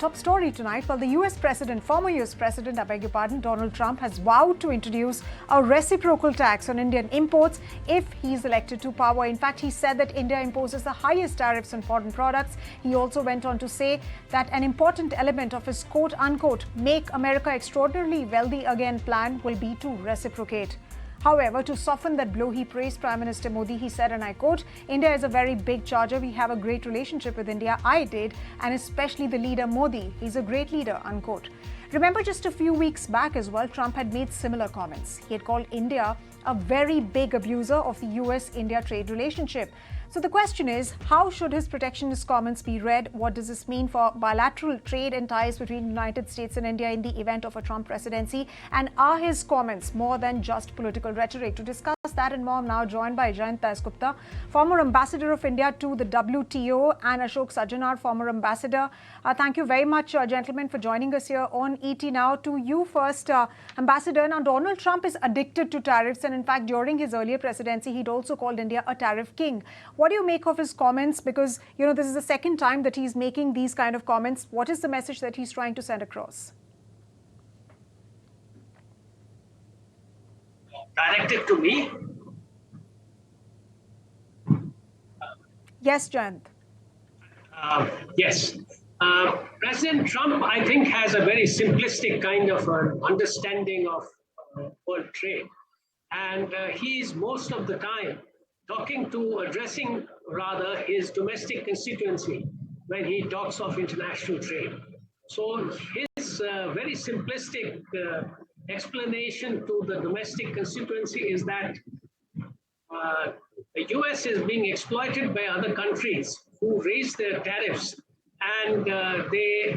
top story tonight. Well, the former US President, Donald Trump has vowed to introduce a reciprocal tax on Indian imports if he's elected to power. In fact, he said that India imposes the highest tariffs on foreign products. He also went on to say that an important element of his quote-unquote "Make America Extraordinarily Wealthy Again" plan will be to reciprocate. However, to soften that blow, he praised Prime Minister Modi. He said, and I quote, "India is a very big charger. We have a great relationship with India. I did, and especially the leader Modi. He's a great leader," unquote. Remember, just a few weeks back as well, Trump had made similar comments. He had called India a very big abuser of the US-India trade relationship. So the question is, how should his protectionist comments be read? What does this mean for bilateral trade and ties between the United States and India in the event of a Trump presidency? And are his comments more than just political rhetoric? To discuss that and more, I'm now joined by Jayant Dasgupta, former ambassador of India to the WTO, and Ashok Sajjanhar, former ambassador. Thank you very much, gentlemen, for joining us here on ET Now. To you first, Ambassador. Now, Donald Trump is addicted to tariffs, and in fact, during his earlier presidency, he'd also called India a tariff king. What do you make of his comments? Because, this is the second time that he's making these kind of comments. What is the message that he's trying to send across? Directed to me? Yes, Jayant. Yes. President Trump, I think, has a very simplistic kind of understanding of world trade. And he is most of the time addressing rather his domestic constituency when he talks of international trade. So his very simplistic explanation to the domestic constituency is that the US is being exploited by other countries who raise their tariffs, and they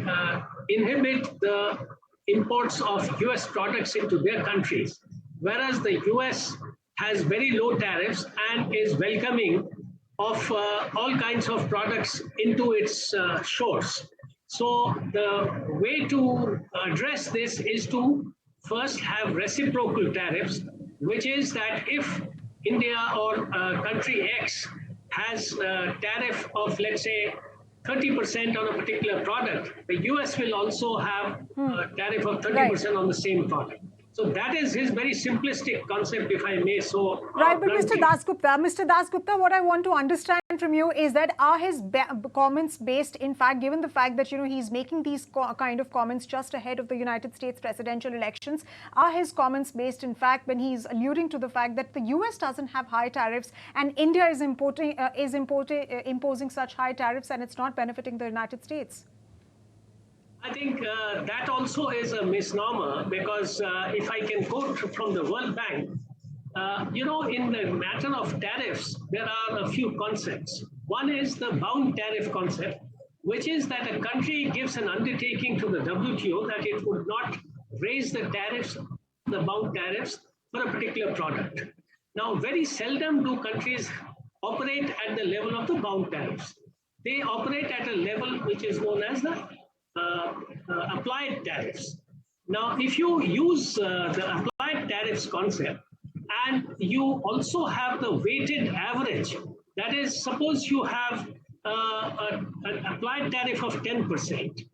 inhibit the imports of US products into their countries, whereas the US has very low tariffs and is welcoming of all kinds of products into its shores. So the way to address this is to first have reciprocal tariffs, which is that if India or country X has a tariff of, let's say, 30% on a particular product, the US will also have a tariff of 30% on the same product. So that is his very simplistic concept, if I may so. Right, but Mr. Dasgupta, what I want to understand from you is that are his comments based, in fact, given the fact that, he's making these kind of comments just ahead of the United States presidential elections, are his comments based, in fact, when he's alluding to the fact that the US doesn't have high tariffs and India is imposing such high tariffs and it's not benefiting the United States? I think that also is a misnomer, because if I can quote from the World Bank, in the matter of tariffs, there are a few concepts. One is the bound tariff concept, which is that a country gives an undertaking to the WTO that it would not raise the tariffs, the bound tariffs, for a particular product. Now, very seldom do countries operate at the level of the bound tariffs. They operate at a level which is known as the applied tariffs. Now, if you use the applied tariffs concept and you also have the weighted average, that is, suppose you have an applied tariff of 10%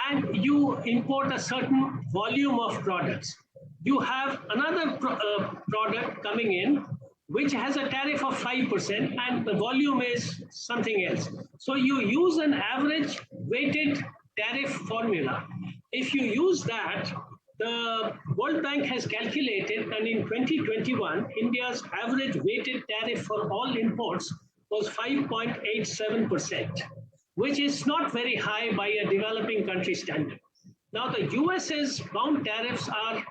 and you import a certain volume of products. You have another product coming in which has a tariff of 5% and the volume is something else. So you use an average weighted tariff formula. If you use that, the World Bank has calculated, and in 2021, India's average weighted tariff for all imports was 5.87%, which is not very high by a developing country standard. Now, the US's bound tariffs are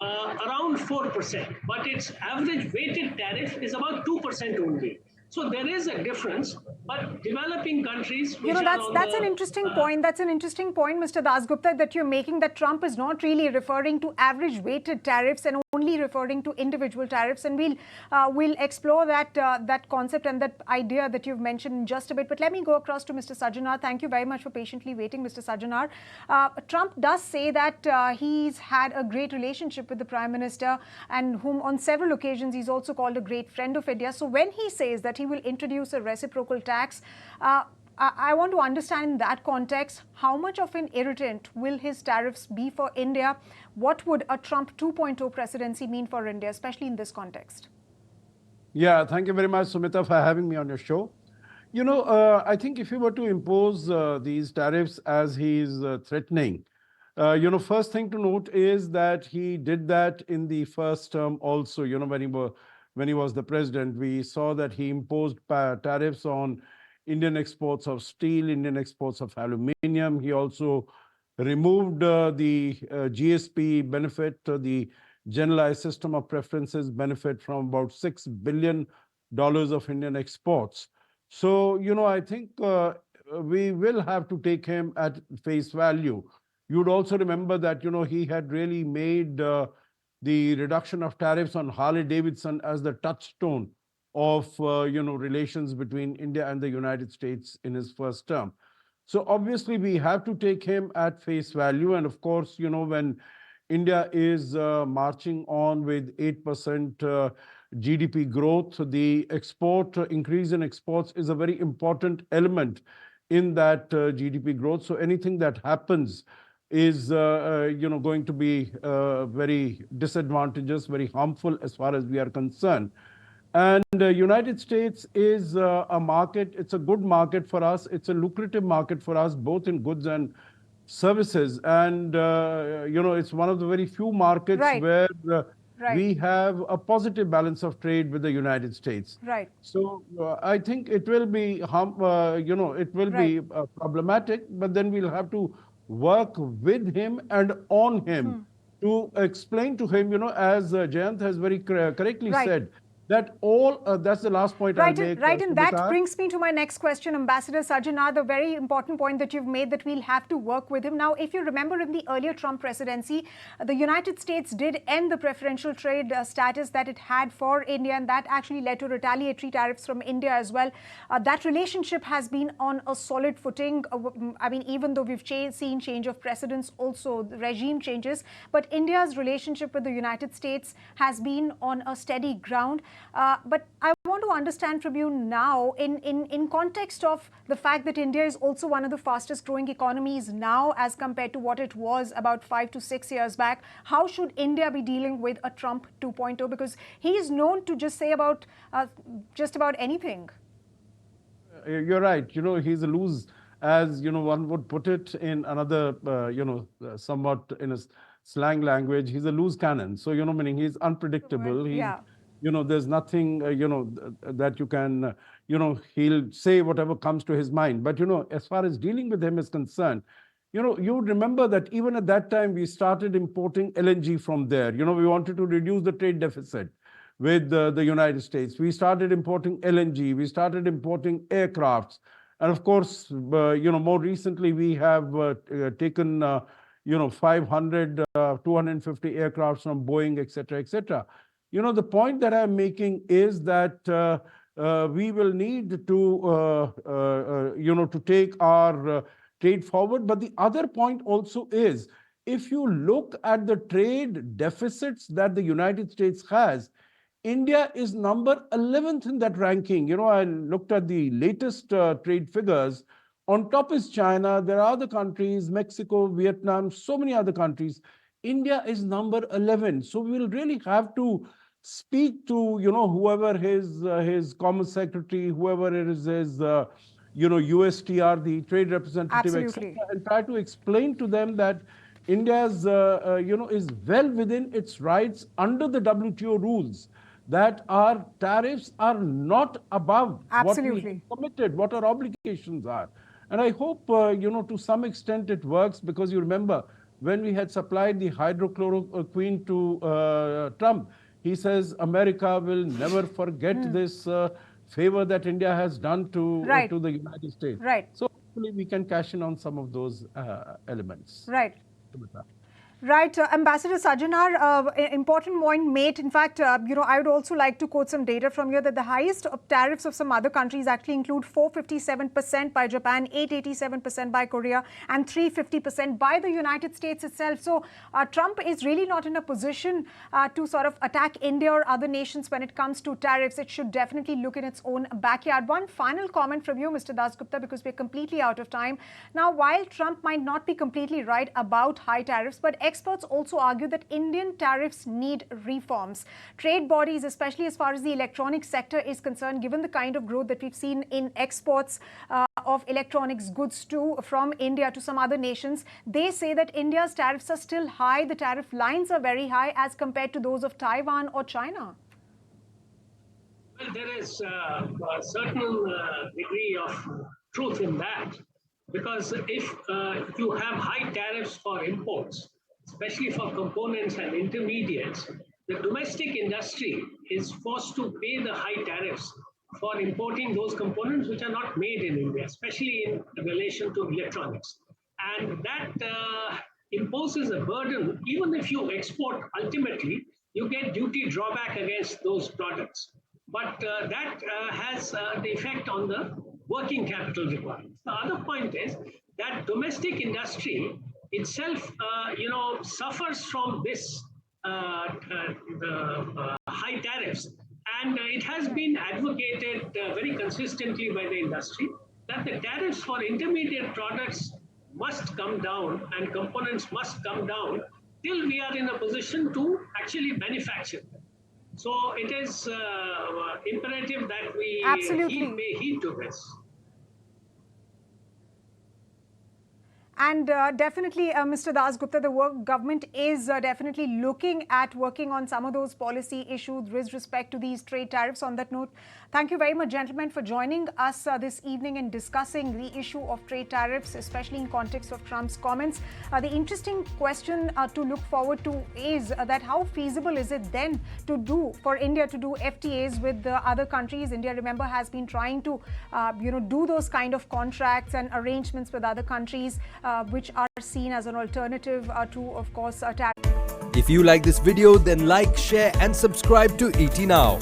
around 4%, but its average weighted tariff is about 2% only. So there is a difference, but developing countries... That's an interesting point. That's an interesting point, Mr. Dasgupta, that you're making, that Trump is not really referring to average weighted tariffs and only referring to individual tariffs. And we'll explore that concept and that idea that you've mentioned in just a bit. But let me go across to Mr. Sajjanhar. Thank you very much for patiently waiting, Mr. Sajjanhar. Trump does say that he's had a great relationship with the Prime Minister, and whom on several occasions he's also called a great friend of India. So when he says that he will introduce a reciprocal tax, I want to understand in that context, how much of an irritant will his tariffs be for India? What would a Trump 2.0 presidency mean for India, especially in this context? Yeah, thank you very much, Sumita, for having me on your show. I think if you were to impose these tariffs as he's threatening, first thing to note is that he did that in the first term also. When he was the president, we saw that he imposed tariffs on Indian exports of steel, Indian exports of aluminium. He also removed the GSP benefit, the generalized system of preferences benefit, from about $6 billion of Indian exports. So, I think we will have to take him at face value. You would also remember that, he had really made the reduction of tariffs on Harley Davidson as the touchstone of, relations between India and the United States in his first term. So obviously we have to take him at face value. And of course, when India is marching on with 8% GDP growth, the increase in exports is a very important element in that GDP growth. So anything that happens is, going to be very disadvantageous, very harmful as far as we are concerned. And United States is a market. It's a good market for us. It's a lucrative market for us, both in goods and services. And, it's one of the very few markets Right. where Right. we have a positive balance of trade with the United States. Right. So I think it will be, Right. problematic, but then we'll have to work with him and on him to explain to him, as Jayant has very correctly Right. said, that that's the last point I'll make. Right, and that Sumita. brings me to my next question, Ambassador Sajjanhar, the very important point that you've made, that we'll have to work with him. Now, if you remember, in the earlier Trump presidency, the United States did end the preferential trade status that it had for India, and that actually led to retaliatory tariffs from India as well. That relationship has been on a solid footing. I mean, even though we've seen change of precedents, also the regime changes, but India's relationship with the United States has been on a steady ground. But I want to understand from you now, in context of the fact that India is also one of the fastest growing economies now as compared to what it was about 5 to 6 years back, how should India be dealing with a Trump 2.0? Because he is known to just say about just about anything. You're right. He's a loose, as one would put it in another, somewhat in a slang language. He's a loose cannon. So meaning he's unpredictable. Yeah. There's nothing, that you can, he'll say whatever comes to his mind. But, as far as dealing with him is concerned, you would remember that even at that time, we started importing LNG from there. We wanted to reduce the trade deficit with the United States. We started importing LNG. We started importing aircrafts. And of course, more recently, we have taken, 500, 250 aircrafts from Boeing, et cetera, et cetera. The point that I'm making is that we will need to, to take our trade forward. But the other point also is, if you look at the trade deficits that the United States has, India is number 11th in that ranking. I looked at the latest trade figures. On top is China. There are other countries, Mexico, Vietnam, so many other countries. India is number 11. So we will really have to speak to, whoever his Commerce Secretary, whoever it is his, USTR, the trade representative, Absolutely. and try to explain to them that India's, is well within its rights under the WTO rules, that our tariffs are not above what we have committed, what our obligations are. And I hope, to some extent it works, because you remember when we had supplied the hydrochloroquine to Trump, he says America will never forget this favor that India has done to the United States. Right. So hopefully we can cash in on some of those elements. Right. Right, Ambassador Sajjanhar, important point made. In fact, I would also like to quote some data from here that the highest tariffs of some other countries actually include 457% by Japan, 887% by Korea, and 350% by the United States itself. So Trump is really not in a position to sort of attack India or other nations when it comes to tariffs. It should definitely look in its own backyard. One final comment from you, Mr. Dasgupta, because we're completely out of time. Now, while Trump might not be completely right about high tariffs, but experts also argue that Indian tariffs need reforms. Trade bodies, especially as far as the electronics sector is concerned, given the kind of growth that we've seen in exports of electronics goods from India to some other nations, they say that India's tariffs are still high. The tariff lines are very high as compared to those of Taiwan or China. Well, there is a certain degree of truth in that, because if you have high tariffs for imports, especially for components and intermediates, the domestic industry is forced to pay the high tariffs for importing those components which are not made in India, especially in relation to electronics. And that imposes a burden. Even if you export, ultimately, you get duty drawback against those products. But that has the effect on the working capital requirements. The other point is that domestic industry itself, suffers from this high tariffs, and it has been advocated very consistently by the industry that the tariffs for intermediate products must come down and components must come down till we are in a position to actually manufacture them. So it is imperative that we pay heed to this. And definitely, Mr. Dasgupta, the government is definitely looking at working on some of those policy issues with respect to these trade tariffs. On that note, thank you very much, gentlemen, for joining us this evening and discussing the issue of trade tariffs, especially in context of Trump's comments. The interesting question to look forward to is that how feasible is it then for India to do FTAs with the other countries? India, remember, has been trying to, do those kind of contracts and arrangements with other countries, which are seen as an alternative to, of course, tariffs. If you like this video, then like, share and subscribe to ET Now.